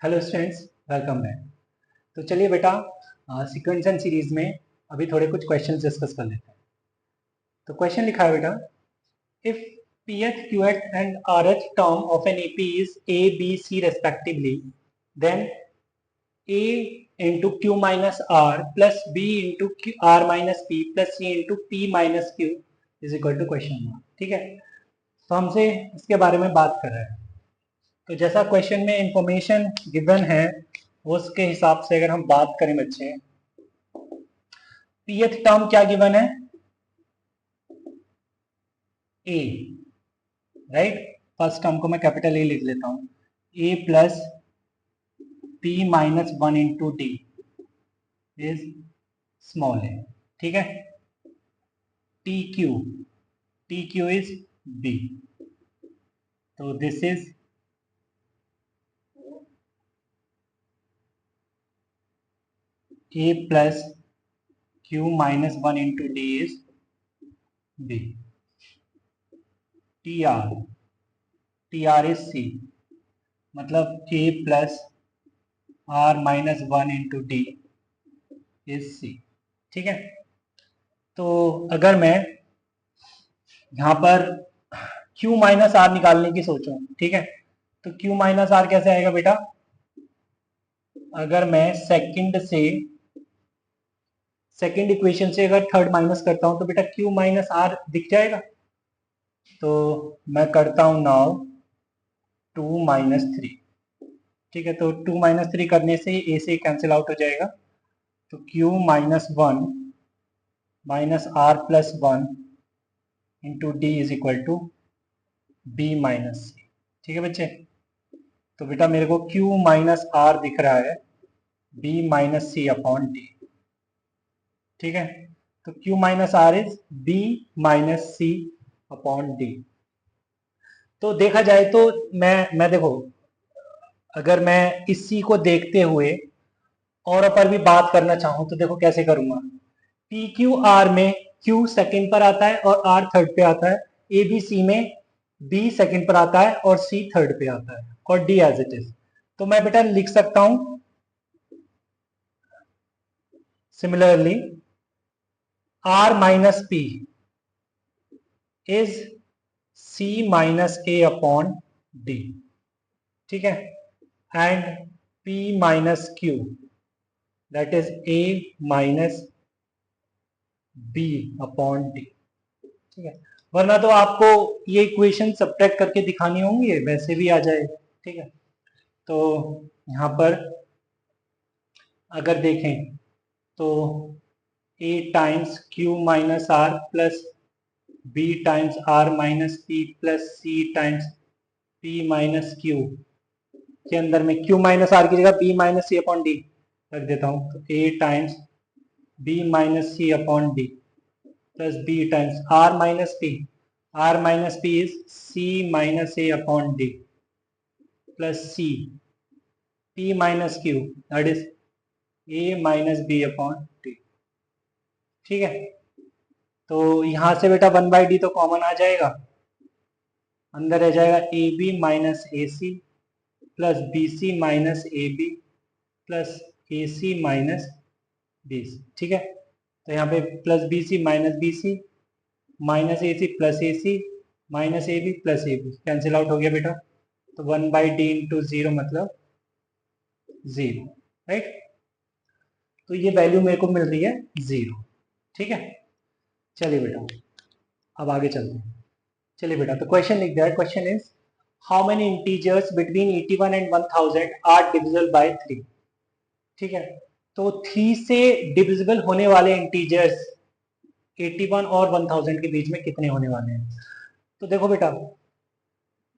Hello students, welcome back. तो चलिए बेटा, सीक्वेंस एंड सीरीज में अभी थोड़े कुछ क्वेश्चंस डिस्कस कर लेते हैं। तो क्वेश्चन लिखा है बेटा, if pth qth and rth term of an ep is a b c respectively, then a into q minus r plus b into r minus p plus c into p minus q is equal to question mark। ठीक है, तो हमसे इसके बारे में बात कर रहे हैं। तो जैसा क्वेश्चन में इंफॉर्मेशन गिवन है उसके हिसाब से अगर हम बात करें बच्चे, pth टर्म क्या गिवन है? a, right. फर्स्ट टर्म को मैं कैपिटल ए लिख लेता हूं, a plus p minus 1 into d is small है। ठीक है, टी क्यू इज b, तो this is a plus q minus 1 into d is b। T R is c, मतलब a plus r minus 1 into d is c। ठीक है, तो अगर मैं यहाँ पर q माइनस आर निकालने की सोचूं, ठीक है, तो q माइनस आर कैसे आएगा बेटा? अगर मैं सेकंड इक्वेशन से अगर थर्ड माइनस करता हूं तो बेटा q माइनस आर दिख जाएगा। तो मैं करता हूं नाउ 2 माइनस 3। ठीक है, तो 2 माइनस 3 करने से a से कैंसिल आउट हो जाएगा, तो q minus 1 minus are plus 1 into d is equal to b minus c. ठीक है बच्चे, तो बेटा मेरे को q माइनस आर दिख रहा है b minus C upon D. ठीक है, तो q minus R is b minus C upon D. तो देखा जाए तो मैं देखो, अगर मैं इसी को देखते हुए और पर भी बात करना चाहूं तो देखो कैसे करूंगा। पी क्यू आर में q सेकंड पर आता है और r थर्ड पे आता है, ए बी सी में b सेकंड पर आता है और c थर्ड पे आता है, और d एज इट इज। तो मैं बेटा लिख सकता हूं similarly r minus p is c minus a upon d। ठीक है, and p minus q that is a minus b upon d। ठीक है, वरना तो आपको ये इक्वेशन सब्ट्रैक्ट करके दिखानी होंगी, वैसे भी आ जाए। ठीक है, तो यहाँ पर अगर देखें तो a times q minus are plus b times r minus p plus c times p minus q के अंदर में q माइनस आर की जगह b minus C upon D रख देता हूँ, तो a times b minus C upon D plus b times r minus p is c minus a upon d plus c p minus q that is a minus b upon d। ठीक है, तो यहां से बेटा 1/d तो common आ जाएगा, अंदर रह जाएगा A B minus A C plus B C minus A B plus A C minus B C. ठीक है, तो यहाँ पे plus B C minus A C plus A C minus A B plus A B cancel out हो गया बेटा, तो 1/d into zero मतलब 0, राइट। तो ये वैल्यू मेरे को मिल रही है 0। ठीक है, चलिए बेटा अब आगे चलते हैं। चलिए बेटा, तो क्वेश्चन लिख दिया है। Question is how many integers between 81 and 1000 are divisible by 3। ठीक है, तो 3 से डिविजिबल होने वाले इंटीजर्स 81 और 1000 के बीच में कितने होने वाले हैं? तो देखो बेटा,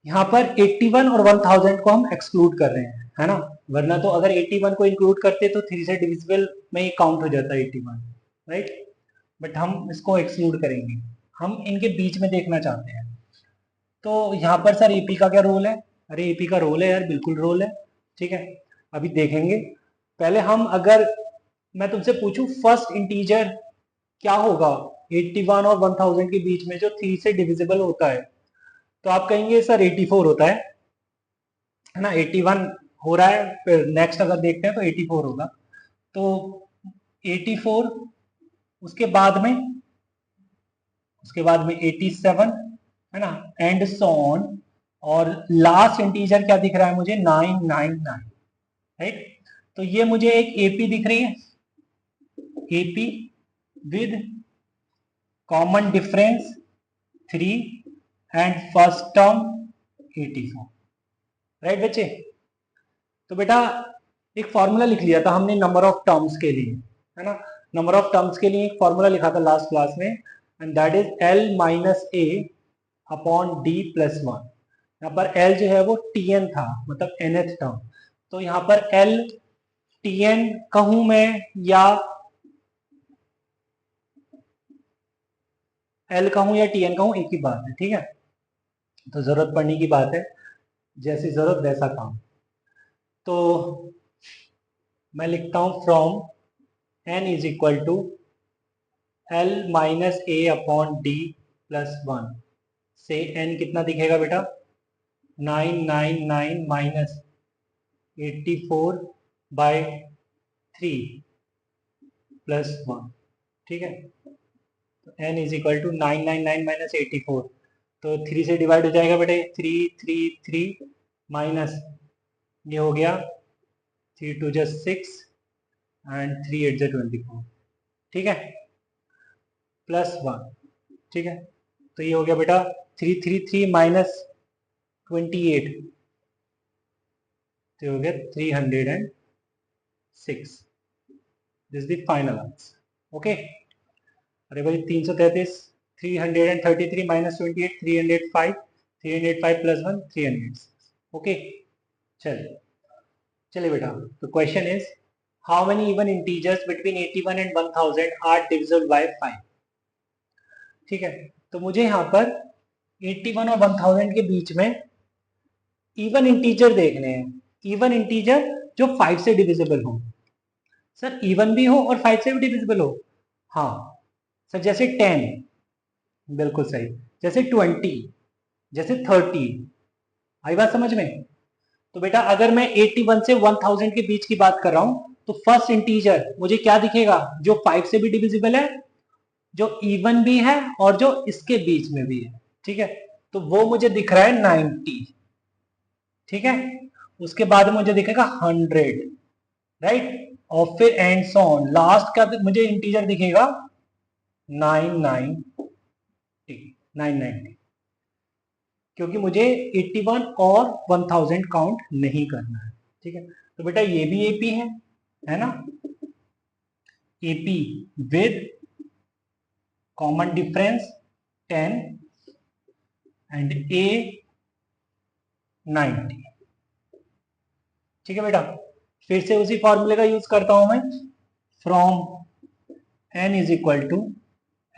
यहाँ पर 81 और 1000 को हम एक्सक्लूड कर रहे हैं, है ना, वरना तो अगर 81 को इंक्लूड करते तो 3 से डिविजिबल में ही काउंट हो जाता है 81, राइट। बट हम इसको एक्सक्लूड करेंगे, हम इनके बीच में देखना चाहते हैं। तो यहाँ पर सर एपी का क्या रोल है? अरे एपी का रोल है यार, बिल्कुल रोल है। ठीक है, अभी देखेंगे। पहले हम, अगर मैं तुमसे पूछूं फर्स्ट इंटीजर क्या होगा 81 और 1000 के बीच में जो 3 से डिविजिबल होता है, तो आप कहेंगे सर 84 होता है ना, 81 हो रहा है, फिर नेक्स्ट अगर देखते हैं तो 84 होगा। तो 84, उसके बाद में 87, है ना, एंड सो ऑन। और लास्ट इंटीजर क्या दिख रहा है मुझे, 999, राइट। तो ये मुझे एक एपी दिख रही है, AP with common difference 3 and first term 84, right बच्चे। तो बेटा एक फॉर्मूला लिख लिया था हमने नंबर ऑफ टर्म्स के लिए, है ना। नंबर ऑफ टर्म्स के लिए एक फॉर्मूला लिखा था लास्ट क्लास में, and that is L minus a upon D plus 1। यहाँ पर L जो है वो Tn था, मतलब nth टर्म। तो यहाँ पर L Tn कहूं मैं या L कहूं या Tn कहूं, एक ही बात है, ठीक है। तो जरूरत पड़ने की बात है, जैसी जरूरत वैसा काम। तो मैं लिखता हूं from n is equal to L minus a upon D plus 1 से n कितना दिखेगा बेटा, 999 माइनस 84 बाय 3 प्लस 1, ठीक है। तो n is equal to 999 minus 84, तो 3 से डिवाइड हो जाएगा बेटे, 3 माइनस ये हो गया 3 2 जा 6 एंड 3 8 जा 24, ठीक है, प्लस 1, ठीक है। तो ये हो गया बेटा 333 माइनस 28, तो हो गया 306। This the final answer, okay. अरे भाई 333, 333 माइनस 28, 305, 305 प्लस 1 306, ओके। चलिए चलिए बेटा, तो question is how many even integers between 81 and 1000 are divisible by 5। ठीक है, तो मुझे यहाँ पर 81 और 1000 के बीच में इवन इंटीजर देखने हैं, इवन इंटीजर जो 5 से डिविजिबल हो। सर इवन भी हो और 5 से भी डिविजिबल हो, हाँ सर, जैसे 10, बिल्कुल सही, जैसे 20, जैसे 30, आई बात समझ में। तो बेटा अगर मैं 81 से 1000 के बीच की बात कर रहा हूं, तो फर्स्ट इंटीजर मुझे क्या दिखेगा, जो 5 से भी डिविजिबल है, जो इवन भी है और जो इसके बीच में भी है, ठीक है। तो वो मुझे दिख रहा है 90, ठीक है। उसके बाद मुझे दिखेगा 100, राइट, और फिर एंड सो ऑन, लास्ट का मुझे इंटीजर दिखेगा 990, 990, क्योंकि मुझे 81 और 1000 काउंट नहीं करना है, ठीक है। तो बेटा ये भी एपी है ना, AP with common difference 10 and a 90, ठीक है बेटा। फिर से उसी फॉर्मूले का यूज करता हूं मैं, from n is equal to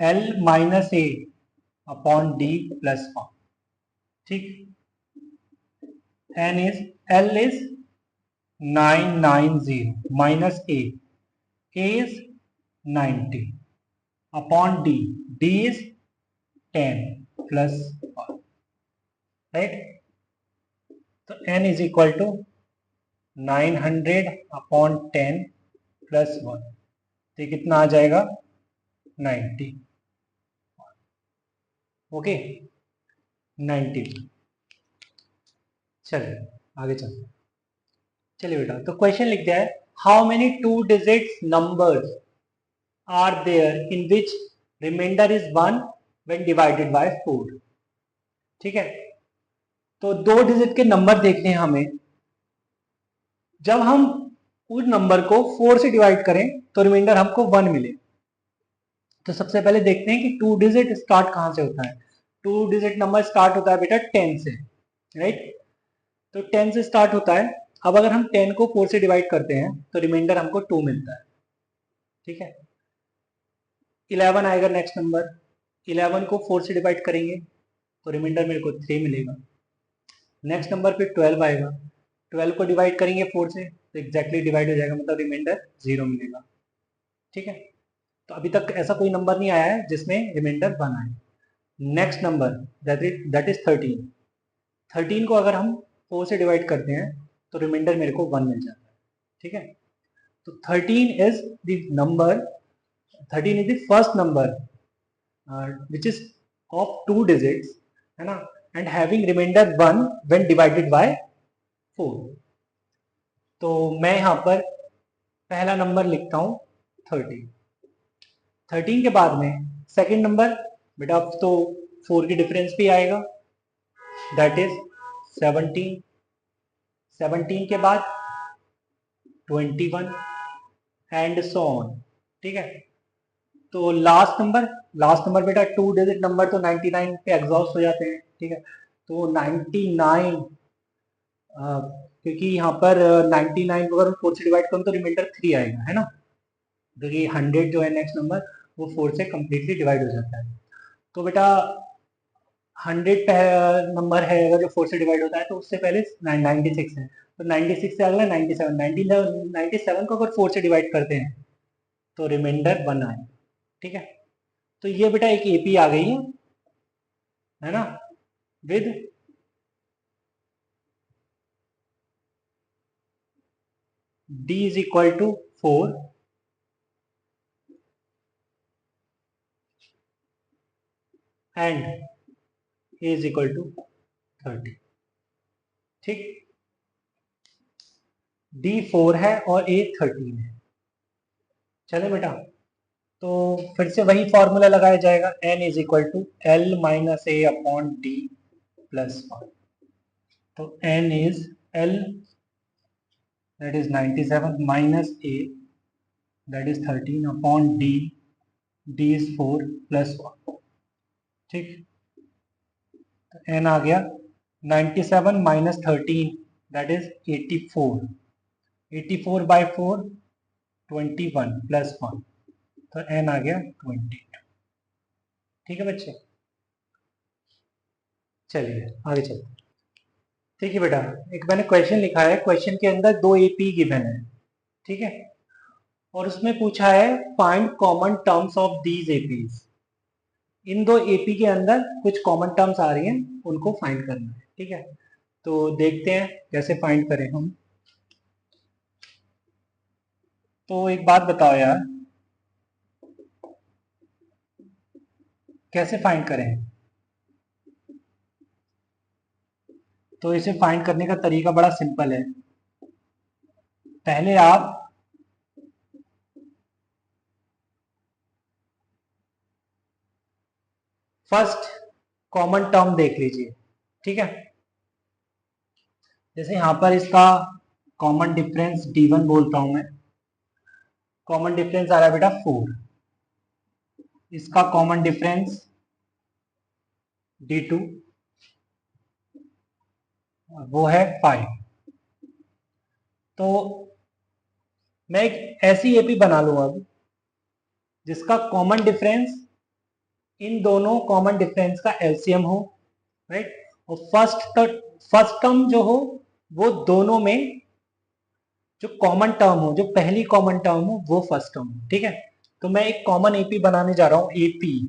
L minus a upon D plus 1, ठीक। N is, L is 990 minus a is 90 upon d, d is 10 plus 1, right। तो n is equal to 900 upon 10 plus 1, तो ये कितना आ जाएगा 90, okay 90। चलिए आगे चलते हैं। चलिए बेटा, तो क्वेश्चन लिख दिया है, how many 2 digits numbers are there in which remainder is 1 when divided by 4, ठीक है। तो 2 डिजिट के नंबर देखने हैं हमें, जब हम उस नंबर को 4 से डिवाइड करें तो रिमाइंडर हमको 1 मिले। तो सबसे पहले देखते हैं कि 2 डिजिट स्टार्ट कहां से होता है। 2 डिजिट नंबर स्टार्ट होता है बेटा 10 से, राइट। तो 10 से स्टार्ट होता है। अब अगर हम 10 को 4 से डिवाइड करते हैं तो रिमाइंडर हमको 2 मिलता है, ठीक है। 11 आएगा नेक्स्ट नंबर, 11 को 4 से डिवाइड करेंगे तो रिमाइंडर मेरे को 3 मिलेगा। नेक्स्ट नंबर पे 12 आएगा, 12 को डिवाइड करेंगे 4 से तो एग्जैक्टली डिवाइड हो जाएगा, मतलब रिमाइंडर 0 मिलेगा, ठीक है। तो अभी तक ऐसा कोई नंबर नहीं आया है जिसमें रिमाइंडर 1 आए। नेक्स्ट नंबर दैट इज 13, 13 को अगर हम 4 से डिवाइड करते हैं तो रिमाइंडर मेरे को 1 मिल जाता है। ठीक है, तो 13 is the number, 13 is the first number which is of 2 digits, है ना, and having remainder 1 when divided by 4। तो मैं यहाँ पर पहला नंबर लिखता हूँ 13। 13 के बाद में सेकंड नंबर, बेटा अब तो 4 की डिफरेंस भी आएगा, दैट इज 17। 17 के बाद 21 एंड सो ऑन। ठीक है, तो लास्ट नंबर बेटा 2 डिजिट नंबर तो 99 पे एग्जॉस्ट हो जाते हैं। ठीक है, तो 99 क्योंकि यहाँ पर 99 को अगर 4 से डिवाइड करूँ तो रिमाइंडर 3 आएगा, है ना, क्योंकि 100 जो है नेक्स्ट नंबर वो 4 से कम्प्लीटली डिवाइड हो जाता है। तो बेटा 100 नंबर है अगर जो 4 से डिवाइड होता है तो उससे पहले 96 है, तो 96 से अगला 97, 97 को अगर 4 से डिवाइड करते हैं तो रिमाइंडर 1 आए। ठीक है, तो ये बेटा एक एपी आ गई है ना, with d is equal to 4 and a is equal to 30। ठीक, d 4 है और a 13 है। चले बेटा, तो फिर से वही फॉर्मूला लगाया जाएगा, n is equal to L minus a upon D plus 1। तो n is l, that is 97 minus a, that is 13 upon d, d is 4 plus 1। ठीक, तो n आ गया 97 minus 13, that is 84, 84 by 4 21 plus 1, तो n आ गया 22। ठीक है बच्चे, चलिए आगे चलते। ठीक है बेटा, एक मैंने क्वेश्चन लिखा है, क्वेश्चन के अंदर 2 एपी गिवन है। ठीक है, और उसमें पूछा है find common terms of these APs. In 2 AP के अंदर कुछ कॉमन टर्म्स आ रही हैं, उनको फाइंड करना है। ठीक है, तो देखते हैं कैसे फाइंड करें हम। तो एक बात बताओ यार, कैसे फाइंड करें? तो इसे फाइंड करने का तरीका बड़ा सिंपल है। पहले आप फर्स्ट कॉमन टर्म देख लीजिए। ठीक है, जैसे यहां पर इसका कॉमन डिफरेंस d1 बोलता हूं मैं, कॉमन डिफरेंस आ रहा है बेटा 4। इसका कॉमन डिफरेंस d2 वो है 5। तो मैं एक ऐसी एपी बना लूंगा अब जिसका कॉमन डिफरेंस इन दोनों कॉमन डिफरेंस का एलसीएम हो, राइट, और फर्स्ट टर्म जो हो वो दोनों में जो कॉमन टर्म हो, जो पहली कॉमन टर्म हो वो फर्स्ट टर्म हो। ठीक है, तो मैं एक कॉमन एपी बनाने जा रहा हूं, एपी।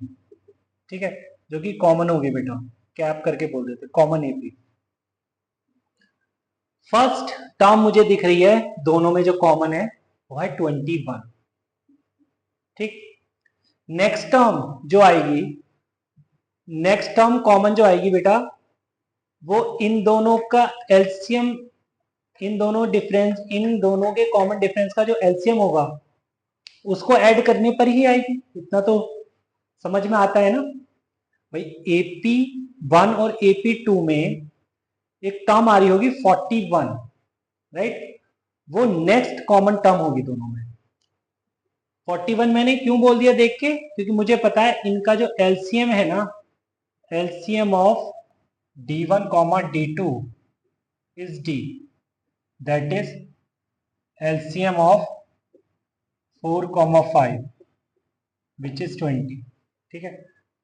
ठीक है, जो कि कॉमन होगी बेटा, कैप करके बोल देते कॉमन एपी। फर्स्ट टर्म मुझे दिख रही है दोनों में जो कॉमन है वो है 21। ठीक, नेक्स्ट टर्म जो आएगी, नेक्स्ट टर्म कॉमन जो आएगी बेटा, वो इन दोनों का एलसीएम, इन दोनों के कॉमन डिफरेंस का जो एलसीएम होगा उसको ऐड करने पर ही आएगी। इतना तो समझ में आता है ना भाई। AP1 और AP2 में एक टर्म आ रही होगी 41, राइट, वो नेक्स्ट कॉमन टर्म होगी दोनों में। 41 मैंने क्यों बोल दिया देख के, क्योंकि मुझे पता है इनका जो एलसीएम है ना, LCM of d1 comma d2 is d, that is LCM of 4,5 which is 20। ठीक है,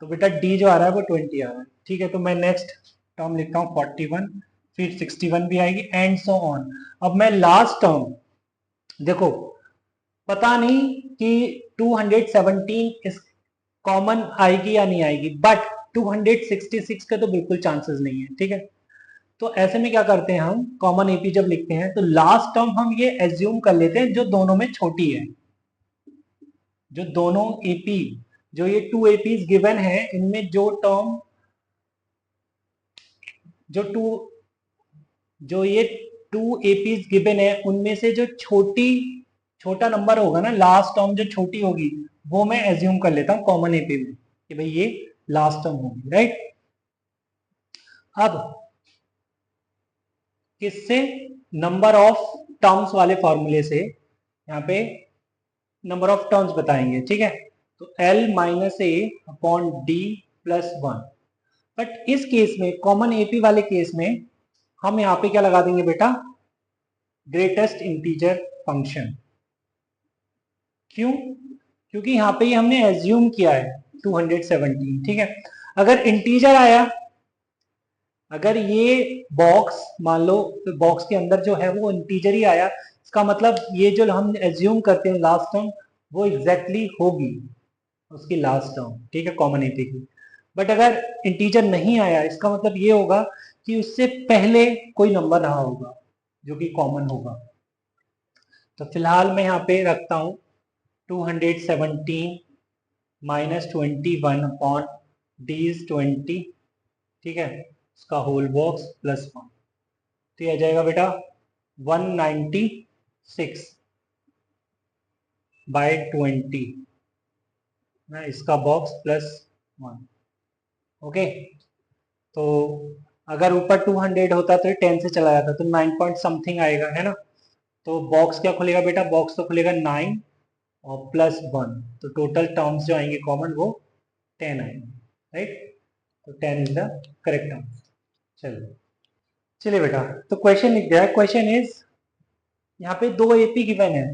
तो बेटा d जो आ रहा है वो 20 आ रहा है। ठीक है, तो मैं नेक्स्ट टर्म लिखता हूँ 41, फिर 61 भी आएगी एंड सो ऑन। अब मैं लास्ट टर्म देखो, पता नहीं कि 217 इस कॉमन आएगी या नहीं आएगी, बट 266 के तो बिल्कुल चांसेस नहीं है। ठीक है, तो ऐसे में क्या करते हैं, हम कॉमन एपी जब लिखते हैं तो लास्ट टर्म हम ये एज्यूम कर लेते हैं जो दोनों में छोटी है। जो दोनों एपी, जो ये टू एपीज गिवन है, इनमें जो टर्म, जो टू, जो ये टू एपीज गिवन है उनमें से जो छोटा नंबर होगा ना, लास्ट टर्म जो छोटी होगी, वो मैं एज्यूम कर लेता हूं कॉमन एपी में कि भाई ये लास्ट टर्म होगी, राइट। अब किससे, नंबर ऑफ टर्म्स वाले फॉर्मूले से यहाँ पे नंबर ऑफ टर्म्स बताएंगे, ठीक है। तो L minus a upon D plus one. But इस केस में, कॉमन एपी वाले केस में, हम यहाँ पे क्या लगा देंगे बेटा, ग्रेटेस्ट इंटीजर फंक्शन। क्यों? क्योंकि यहाँ पे ही हमने एज्यूम किया है 217, ठीक है। अगर इंटीजर आया, अगर ये बॉक्स मान लो, तो बॉक्स के अंदर जो है वो इंटीजर ही आया, इसका मतलब ये जो हम एज्यूम करते हैं लास्ट टर्म, वो एग्जैक्टली होगी उसकी लास्ट टर्म, ठीक है, कॉमन एपी की। बट अगर इंटीजर नहीं आया, इसका मतलब ये होगा कि उससे पहले कोई नंबर रहा होगा जो कि कॉमन होगा। तो फिलहाल मैं यहाँ पे रखता हूँ 217 माइनस 21 अपॉन डी इज 20, ठीक है, उसका होल बॉक्स प्लस वन। तो ये आ जाएगा बेटा 196 बाय 20, इसका बॉक्स प्लस वन। ओके, तो अगर ऊपर 200 होता तो 10 से चला जाता तो 9 पॉइंट समथिंग आएगा, है ना। तो बॉक्स क्या खुलेगा बेटा, बॉक्स तो खुलेगा 9 और प्लस वन, तो टोटल टर्म्स जो आएंगे कॉमन वो 10 आएंगे, राइट। तो 10 इज द करेक्ट आंसर। चलिए चलिए बेटा, तो क्वेश्चन लिख दिया है। क्वेश्चन इज, यहाँ पे दो एपी गिवन है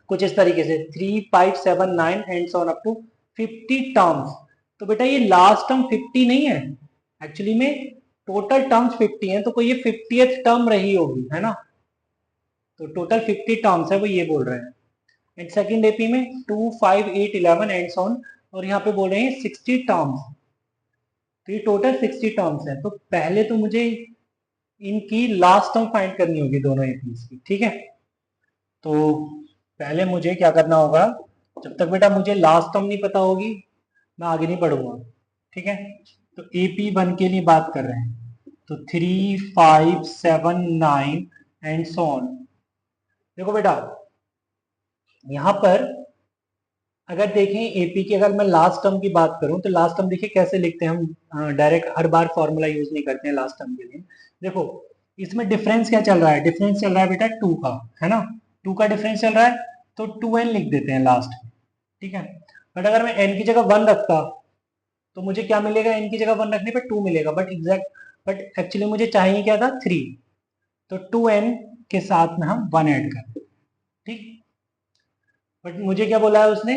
कुछ इस तरीके से 3, 5, 7, 9 and so on up to 50 terms. तो बेटा ये लास्ट टर्म 50 नहीं है, एक्चुअली में टोटल टर्म्स 50 है, तो कोई ये 50th टर्म रही होगी, है ना। तो टोटल 50 टर्म्स है, वो ये बोल रहे हैं। एंड सेकंड एपी में 2, 5, 8, 11 एंड सो ऑन, और यहाँ पे बोल रहे हैं 60 टर्म्स। तो ये टोटल 60 टर्म्स है। तो पहले तो मुझे इनकी लास्ट टर्म फाइंड करनी होगी दोनों एपीज की, ठीक है। तो पहले मुझे क्या करना होगा, जब तक बेटा मुझे लास्ट टर्म नहीं पता होगी मैं आगे नहीं बढ़ूंगा, ठीक है। तो AP1 के लिए बात कर रहे हैं, तो 3, 5, 7, 9 एंड सो ऑन। देखो बेटा, यहां पर अगर देखें एपी की, अगर मैं लास्ट टर्म की बात करूं तो लास्ट टर्म देखिए कैसे लिखते हैं हम, डायरेक्ट हर बार फॉर्मूला यूज नहीं करते हैं लास्ट टर्म के लिए। देखो इसमें डिफरेंस क्या चल रहा है, डिफरेंस चल रहा है बेटा 2 का, है ना। 2 का डिफरेंस चल रहा है, तो 2n लिख देते हैं लास्ट में, ठीक है। बट अगर मैं n की जगह 1 रखता तो मुझे क्या मिलेगा, n की जगह 1 रखने पर 2 मिलेगा, बट एक्चुअली मुझे चाहिए क्या था, 3। तो 2n के साथ में हम 1 ऐड कर, ठीक। बट मुझे क्या बोला है उसने,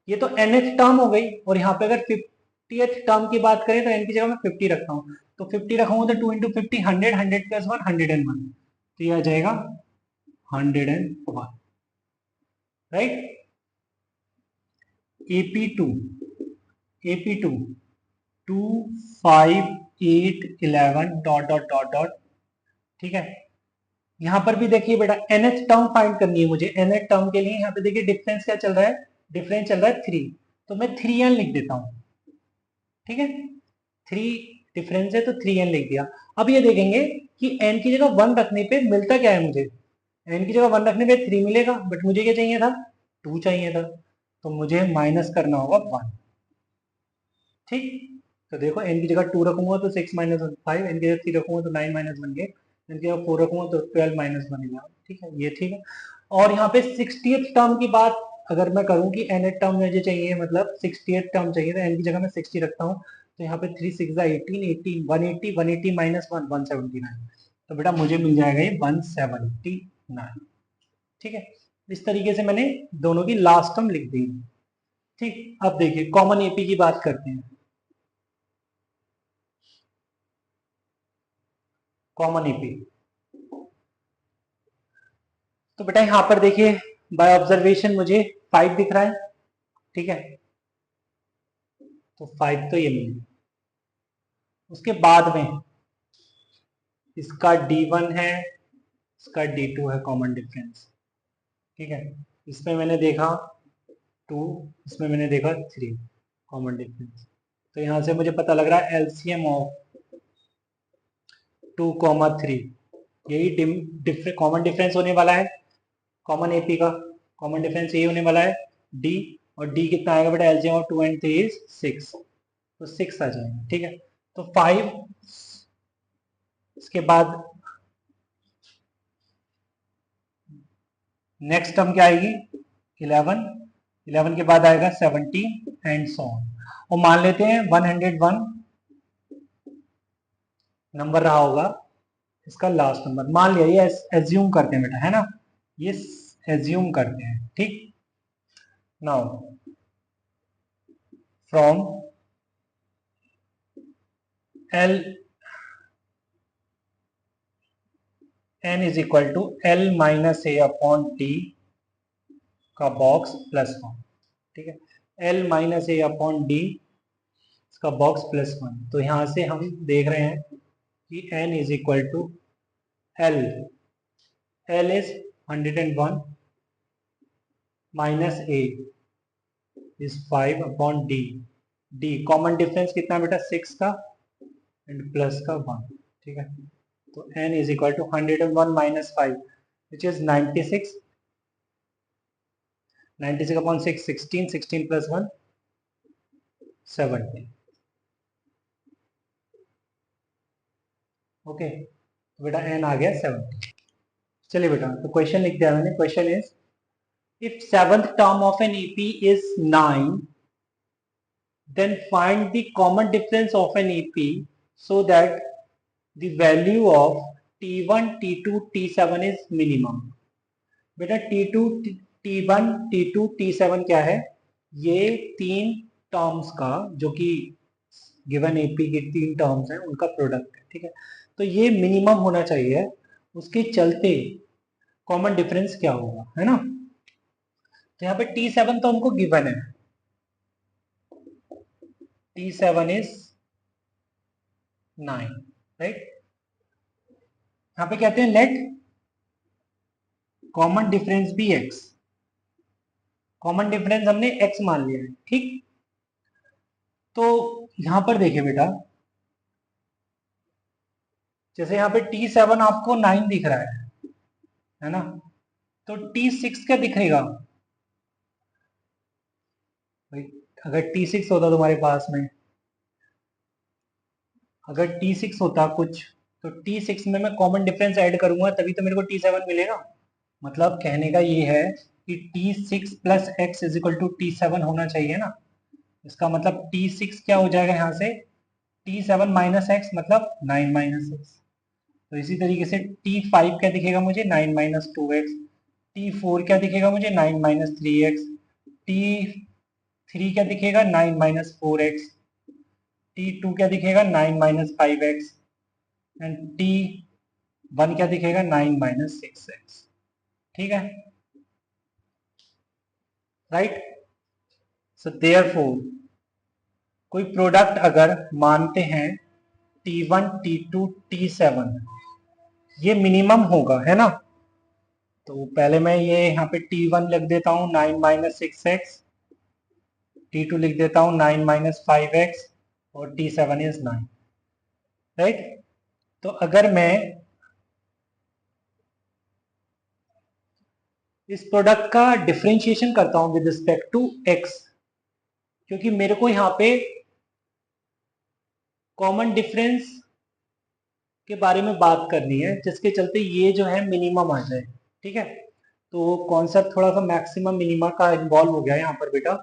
ये तो nth टर्म हो गई, और यहाँ पे अगर 50th टर्म की बात करें तो n की जगह मैं 50 रखता हूँ, तो 50 रखूंगा तो 2 इंटू 50 100, 100 प्लस 1 101, तो ये आ जाएगा 101, right. AP2, AP2 2, 5, 8, 11 dot dot dot dot, ठीक है। यहाँ पर भी देखिए बेटा nth टर्म फाइंड करनी है मुझे। nth टर्म के लिए यहाँ पे देखिए डिफरेंस क्या चल रहा है, डिफरेंस चल रहा है 3, तो मैं 3n लिख देता हूँ, ठीक है। 3 डिफरेंस है तो 3n लिख दिया। अब ये देखेंगे कि n की जगह 1 रखने पे मिलता क्या है मुझे, n की जगह 1 रखने पे 3 मिलेगा, बट मुझे क्या चाहिए था, 2 चाहिए था, तो मुझे माइनस करना होगा 1, ठीक। तो देखो n की जगह 2 रखूंगा तो 6 माइनस 5, n की जगह 3 रखूंगा तो 9 माइनस 1 गेट, n की जगह 4 रखूंगा तो 12 माइनस 1 11, ठीक है, ये ठीक है। और यहाँ पे 60th टर्म की बात अगर मैं करूँ कि nth टर्म मुझे चाहिए, मतलब 60th टर्म चाहिए, तो n की जगह मैं 60 रखता हूँ, तो यहाँ पे 3 6 18 18 180 180 माइनस 1 179, तो बेटा मुझे मिल जाएगा ये 179, ठीक है। इस तरीके से मैंने दोनों की लास्ट टर्म लिख दी, ठीक। अब देखिए कॉमन एपी की बात करते हैं। कॉमन एपी, तो बेटा यहां पर देखिए बाय ऑब्जर्वेशन मुझे 5 दिख रहा है, ठीक है। तो 5 तो ये मिले, उसके बाद में इसका D1 है, इसका D2 है कॉमन डिफरेंस। ठीक है, इसमें मैंने देखा 2, इसमें मैंने देखा 3 कॉमन डिफरेंस। तो यहाँ से मुझे पता लग रहा है एलसीएम ऑफ 2,3, यही कॉमन डिफरेंस होने वाला है कॉमन एपी का। कॉमन डिफरेंस यही होने वाला है डी, और डी कितना आएगा बेटा, एलसीएम ऑफ 2 and 3 is 6, तो 6 आ जाएगा। ठीक है, तो 5, इसके बाद नेक्स्ट टर्म क्या आएगी 11, 11 के बाद आएगा 17 एंड सो ऑन। और मान लेते हैं 101 नंबर रहा होगा इसका लास्ट नंबर, मान लिया, ये एज्यूम करते हैं बेटा, है ना, ये एज्यूम करते हैं। ठीक, now from L n is equal to L minus a upon T का बॉक्स प्लस 1। ठीक है, L minus a upon d इसका बॉक्स प्लस 1। तो यहां से हम देख रहे हैं कि n is equal to L, L is 101 minus a is 5 upon d, d common difference कितना बेटा 6 का एंड प्लस का 1। ठीक है, तो n is equal to 101 minus 5 which is 96, 96 upon 6 16, 16 plus 1 70। Okay, तो बेटा n आ गया 70। चलिए बेटा, तो क्वेश्चन लिख दिया मैंने। Question is if seventh term of an AP is 9, then find the common difference of an EP so that the value of T1, T2, T7 is minimum। बेटा T2, T1, T2, T7 क्या है, ये तीन terms का, जो कि given AP की तीन टर्म्स हैं उनका प्रोडक्ट है। ठीक है, तो ये मिनिमम होना चाहिए, उसके चलते कॉमन डिफरेंस क्या होगा, है ना। तो यहाँ पे T7 तो हमको गिवन है, T7 is 9, राइट। यहाँ पे कहते हैं लेट कॉमन डिफरेंस भी x, कॉमन डिफरेंस हमने x मान लिया है। ठीक, तो यहां पर देखिए बेटा, जैसे यहाँ पे T7 आपको 9 दिख रहा है ना, तो T6 क्या दिखेगा भाई, अगर T6 होता तुम्हारे पास में, अगर T6 होता कुछ, तो T6 में मैं कॉमन डिफरेंस ऐड करूंगा तभी तो मेरे को T7 मिलेगा। मतलब कहने का ये है कि T6 plus x is equal to T7 होना चाहिए ना। इसका मतलब T6 क्या हो जाएगा यहाँ से, T7 माइनस एक्स मतलब 9 माइनस एक्स। तो इसी तरीके से T5 क्या दिखेगा मुझे, 9 माइनस 2x। T4 क्या दिखेगा मुझे, 9 माइनस 3x। T3 क्या दिखेगा, 9 माइनस 4x। T2 क्या दिखेगा, 9 माइनस 5x। एंड T1 क्या दिखेगा, 9 माइनस 6x। ठीक है, राइट। सो देयरफॉर कोई प्रोडक्ट अगर मानते हैं T1, T2, T7 ये मिनिमम होगा, है ना। तो पहले मैं ये यहाँ पे T1 लिख देता हूँ 9 माइनस 6x, T2 लिख देता हूँ 9 माइनस 5x, और T7 इज 9, राइट। तो अगर मैं इस प्रोडक्ट का डिफरेंशिएशन करता हूँ विद रिस्पेक्ट टू x, क्योंकि मेरे को यहाँ पे कॉमन डिफरेंस के बारे में बात करनी है जिसके चलते ये जो है मिनिमम आ जाए। ठीक है, तो कॉन्सेप्ट थोड़ा सा मैक्सिमम मिनिमा का इन्वॉल्व हो गया यहाँ पर बेटा।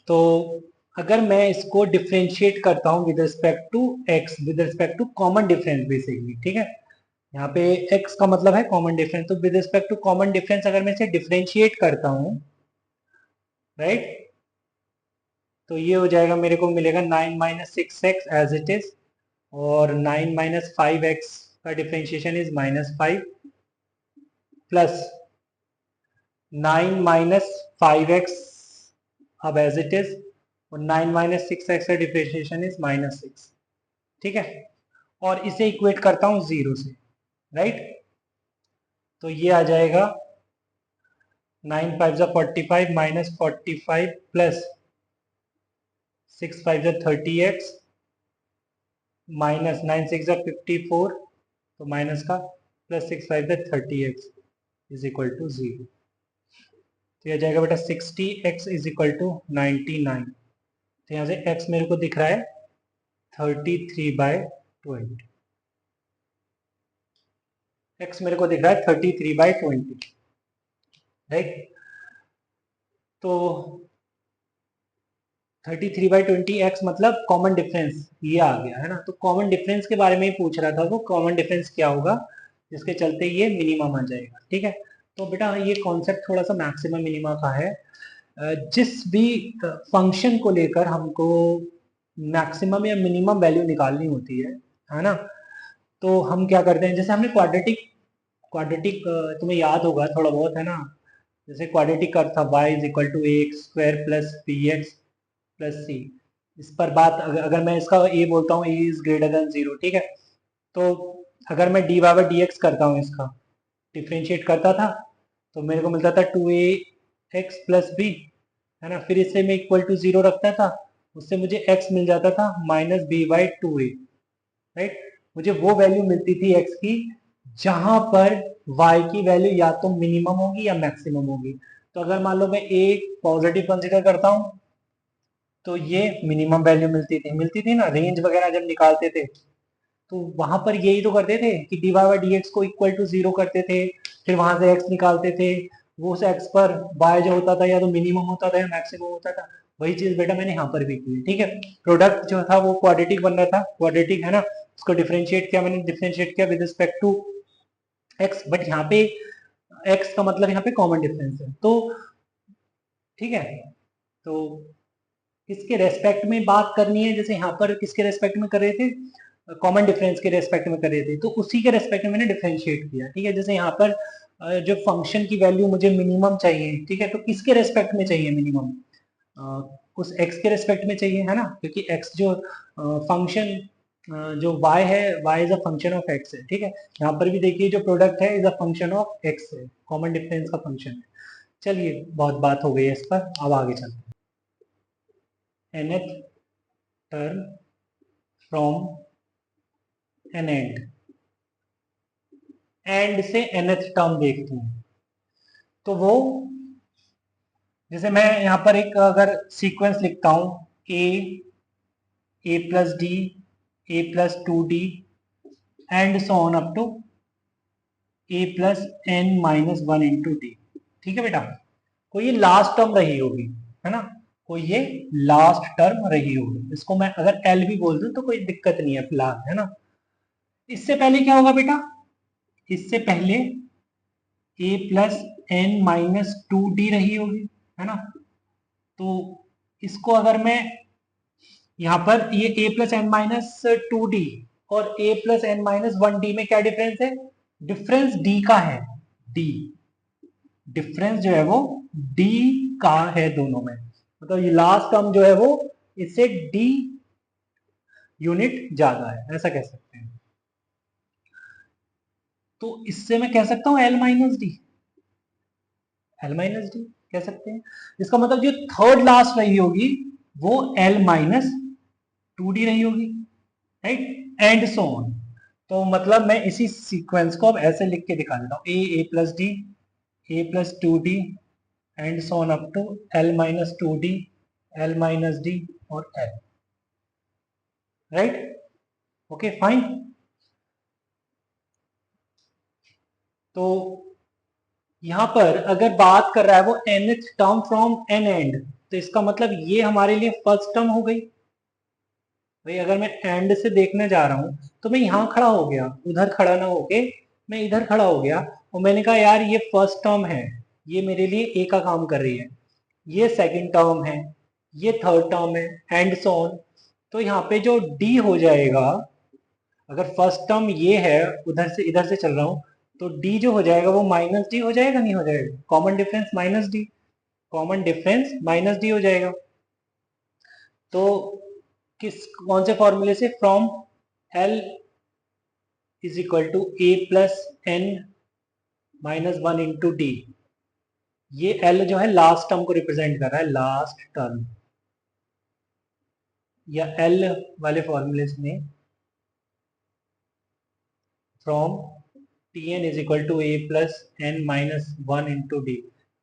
तो अगर मैं इसको डिफरेंशिएट करता हूँ with respect to x, with respect to common difference basically, ठीक है, यहाँ पे x का मतलब है कॉमन डिफरेंस, तो with respect to common difference अगर मैं इसे डिफरेंशिएट करता हूँ, राइट, तो ये हो जाएगा, मेरे को मिलेगा 9 minus 6x as it is, और 9 माइनस 5x का differentiation is -5, plus 9 minus 5x अब एज इट इज, और 9 माइनस 6x का डिफरेंशिएशन इज -6। ठीक है, और इसे इक्वेट करता हूं 0 से, राइट। तो ये आ जाएगा 9 5 जा 45 माइनस 45 प्लस 6 5 जा 30x माइनस 9 6 जा 54, तो माइनस का प्लस 6 5 जा 30x इज इक्वल टू 0। तो यह जाएगा बेटा 60x इज इक्वल टू 99। तो यहाँ से x मेरे को दिख रहा है 33/20। x मेरे को दिख रहा है 33/20, राइट। तो 33/20 x मतलब कॉमन डिफरेंस ये आ गया है ना। तो कॉमन डिफरेंस के बारे में ही पूछ रहा था वो, कॉमन डिफरेंस क्या होगा जिसके चलते ये मिनिमम आ जाएगा, ठीक है। तो बेटा ये कॉन्सेप्ट थोड़ा सा मैक्सिमम मिनिमा का है। जिस भी फंक्शन को लेकर हमको मैक्सिमम या मिनिमम वैल्यू निकालनी होती है ना, तो हम क्या करते हैं, जैसे हमने क्वाड्रेटिक तुम्हें याद होगा थोड़ा बहुत, है ना। जैसे क्वाड्रेटिक अर्थ था y is equal to ax² plus bx plus c. इस पर बात अगर मैं इसका a बोलता हूँ, a इज ग्रेटर देन 0, ठीक है। तो अगर मैं dy/dx करता हूँ, इसका डिफ्रेंशिएट करता था, तो मेरे को मिलता था 2ax प्लस b, है ना। फिर इससे मैं इक्वल टू 0 रखता था, उससे मुझे x मिल जाता था माइनस b/2a, राइट। मुझे वो वैल्यू मिलती थी x की जहां पर y की वैल्यू या तो मिनिमम होगी या मैक्सिमम होगी। तो अगर मान लो मैं a पॉजिटिव कंसीडर करता हूं, तो ये मिनिमम वैल्यू मिलती थी ना, रेंज वगैरह जब निकालते थे तो वहां पर यही तो करते थे कि dy/dx को इक्वल टू 0 करते थे, फिर वहां से x निकालते थे। वो उस x पर y जो होता था या तो मिनिमम होता था या मैक्सिमम होता था। वही चीज बेटा मैंने यहाँ पर भी की है, ठीक है। प्रोडक्ट जो था वो क्वाड्रेटिक बन रहा था, क्वाड्रेटिक है ना, उसको डिफरेंशिएट किया मैंने, डिफरेंशिएट किया with respect to x, but यहाँ पे x का मतलब यहाँ पे कॉमन डिफरेंस है, तो ठीक है। तो किसके रेस्पेक्ट में बात करनी है, जैसे यहाँ पर किसके रेस्पेक्ट में कर रहे थे, कॉमन डिफरेंस के रेस्पेक्ट में कर रहे थे, तो उसी के रेस्पेक्ट में मैंने डिफरेंशिएट किया, ठीक है। जैसे यहाँ पर जो फंक्शन की वैल्यू मुझे मिनिमम चाहिए, ठीक है, तो किसके रेस्पेक्ट में चाहिए मिनिमम, उस x के रेस्पेक्ट में चाहिए, है ना, क्योंकि x जो फंक्शन जो y है, y is a function of x है, ठीक है। यहाँ पर भी देखिए जो प्रोडक्ट है is a function of x है, कॉमन डिफरेंस का फंक्शन है। चलिए बहुत बात हो गई है इस पर, अब आगे चलते हैं। nth term from an end से nth टर्म देखते हैं, तो वो जैसे मैं यहाँ पर एक अगर सीक्वेंस लिखता हूँ a plus d, a plus 2d and so on up to a plus n minus 1 into d, ठीक है बेटा। कोई ये लास्ट टर्म रही होगी, है ना, कोई ये लास्ट टर्म रही होगी, इसको मैं अगर l भी बोल दूं तो कोई दिक्कत नहीं है फिलहाल, है ना। इससे पहले क्या होगा बेटा, इससे पहले a plus n minus 2d रही होगी, है ना। तो इसको अगर मैं यहाँ पर ये a plus n minus 2d और a plus n minus 1d में क्या डिफरेंस है, डिफरेंस d का है, d डिफरेंस जो है वो d का है दोनों में, मतलब ये लास्ट टर्म जो है वो इससे d यूनिट ज्यादा है, ऐसा कह सकते हैं। तो इससे मैं कह सकता हूं l minus D, L minus D कह सकते हैं। इसका मतलब जो थर्ड लास्ट रही होगी वो एल माइनस 2d रही होगी, राइट, एंड सो ऑन। तो मतलब मैं इसी सीक्वेंस को अब ऐसे लिख के दिखा देता हूँ, a plus d, a plus 2d and so on up to L minus 2d, l minus d और एल, राइट, ओके फाइन। तो यहां पर अगर बात कर रहा है वो nth term from an end, तो इसका मतलब ये हमारे लिए फर्स्ट टर्म हो गई। भाई अगर मैं एंड से देखने जा रहा हूं तो मैं यहां खड़ा हो गया, उधर खड़ा ना होके मैं इधर खड़ा हो गया और मैंने कहा यार ये फर्स्ट टर्म है, ये मेरे लिए ए का काम कर रही है, ये सेकंड टर्म है, ये थर्ड टर्म है, एंड सो ऑन। तो यहाँ पे जो डी हो जाएगा, अगर फर्स्ट टर्म ये है, उधर से इधर से चल रहा हूं, तो डी जो हो जाएगा वो माइनस डी हो जाएगा, नहीं हो जाएगा, common difference minus d, common difference minus d हो जाएगा। तो किस कौन से फॉर्मूले से, from L is equal to a plus n minus one into d. ये एल जो है लास्ट टर्म को रिप्रेजेंट कर रहा है, लास्ट टर्म, या एल वाले फॉर्मूले में from T n is equal to a plus n minus one into d.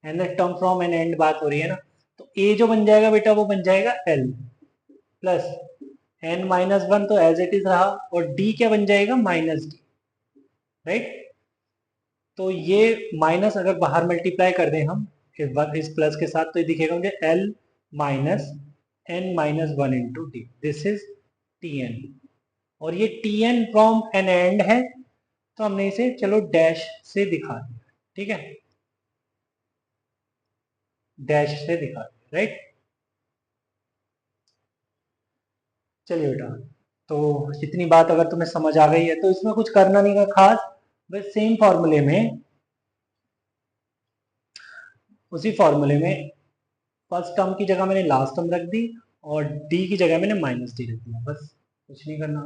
N term from an end बात हो रही है ना, तो ए जो बन जाएगा बेटा वो बन जाएगा L plus n minus one, तो एज इट इज रहा, और डी क्या बन जाएगा, माइनस डी, राइट। तो ये माइनस अगर बाहर मल्टीप्लाई कर दें हम इस प्लस के साथ, तो ये दिखेगा मुझे L minus n minus one into d, this is T n. और ये T n from an end है, तो हमने इसे चलो डैश से दिखा दिया, ठीक है, डैश से दिखा दिया, राइट। चलिए बेटा, तो इतनी बात अगर तुम्हें समझ आ गई है तो इसमें कुछ करना नहीं है खास, बस सेम फॉर्मूले में, उसी फॉर्मूले में फर्स्ट टर्म की जगह मैंने लास्ट टर्म रख दी और डी की जगह मैंने माइनस डी रख दिया, बस कुछ नहीं करना।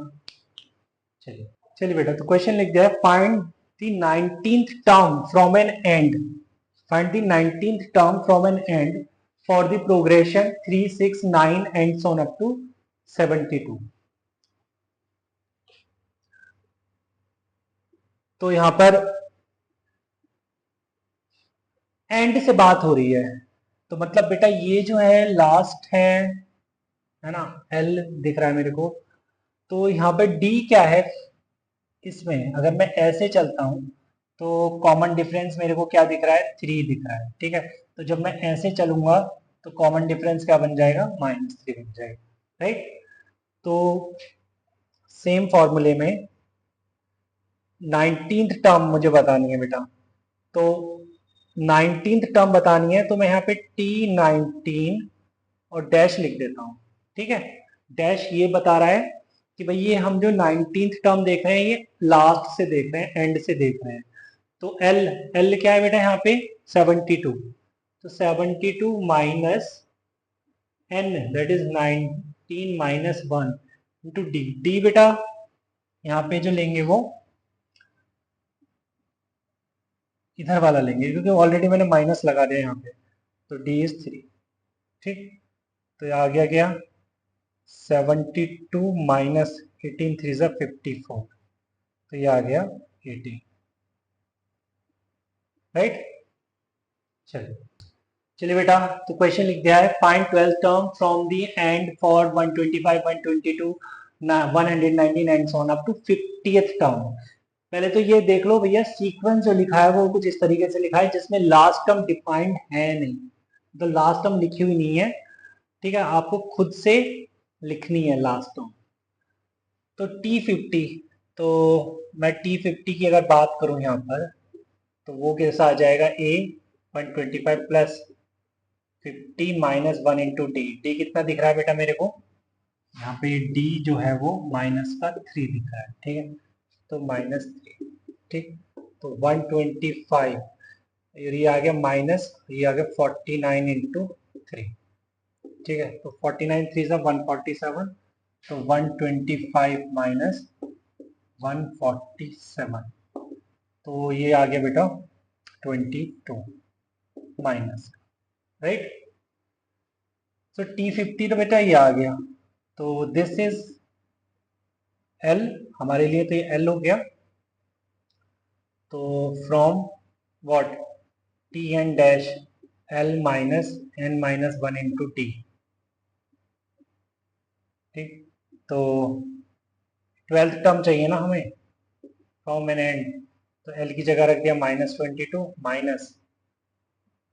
चलिए चलिए बेटा, तो क्वेश्चन लिख दिया है, find the 19th term from an end, find the 19th term from an end for the progression 3, 6, 9 and so on up to 72। तो यहां पर एंड से बात हो रही है, तो मतलब बेटा ये जो है लास्ट है ना, एल दिख रहा है मेरे को, तो यहाँ पे डी क्या है, इसमें अगर मैं ऐसे चलता हूँ तो कॉमन डिफरेंस मेरे को क्या दिख रहा है, 3 दिख रहा है, ठीक है। तो जब मैं ऐसे चलूंगा तो कॉमन डिफरेंस क्या बन जाएगा, -3 बन जाएगा, राइट। तो सेम फॉर्मूले में 19th टर्म मुझे बतानी है बेटा, तो 19th टर्म बतानी है, तो मैं यहाँ पे T19 और डैश लिख देता हूँ, ठीक है। डैश ये बता रहा है कि भाई ये हम जो 19th टर्म देख रहे हैं ये लास्ट से देख रहे हैं, एंड से देख रहे हैं। तो एल, एल क्या है बेटा यहाँ पे 72, तो 72 minus n that is 19 minus 1 into d. D बेटा यहाँ पे जो लेंगे वो इधर वाला लेंगे, क्योंकि ऑलरेडी मैंने माइनस लगा दिया यहाँ पे, तो डी इज 3, ठीक। तो ये आ गया क्या, 72 माइनस 18 3 ज़ा 54, तो ये आ गया 18, राइट। चलिए चलिए बेटा, तो क्वेश्चन लिख दिया है, find 12th term from the end for 125, 122, 119 and so on up to 50th term. पहले तो ये देख लो भैया, सीक्वेंस जो लिखा है वो कुछ इस तरीके से लिखा है जिसमें लास्ट टर्म डिफाइंड है नहीं, तो लास्ट टर्म लिखी हुई नहीं है, ठीक है, आपको खुद से लिखनी है लास्ट टर्म। तो T50, तो मैं T50 की अगर बात करूं यहाँ पर, तो वो कैसा आ जाएगा, A 125 plus 50 minus 1 into d. D कितना दिख रहा है बेटा मेरे को, यहाँ पे डी जो है वो माइनस का 3 दिख रहा है, ठीक है, तो -3, ठीक। तो 125, ये आ गया माइनस, ये आ गया 49 इंटू 3, ठीक है। तो 49 3 सा 147, तो 125 माइनस 147, तो ये आ गया बेटा 22 माइनस, राइट। तो T50 तो बेटा ये आ गया, तो दिस इज L हमारे लिए, तो ये L हो गया। तो from what, T n dash L minus n minus 1 into T, ठीक। तो 12th टर्म चाहिए ना हमें फ्रॉम एन एंड, तो L की जगह रख दिया -22 माइनस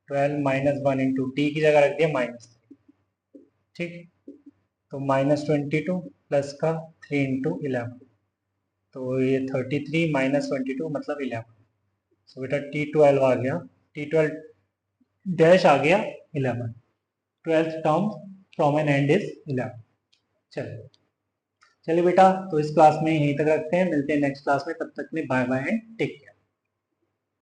12 माइनस 1 इंटू टी की जगह रख दिया -3, ठीक। तो -22 प्लस का 3 इंटू 11, तो ये 33 माइनस 22 मतलब 11, सो बेटा T12 आ गया, T12 डैश आ गया 11, 12th term from an end is 11। चलिए चलिए बेटा, तो इस क्लास में यहीं तक रखते हैं, मिलते हैं नेक्स्ट क्लास में, तब तक में bye bye and take care.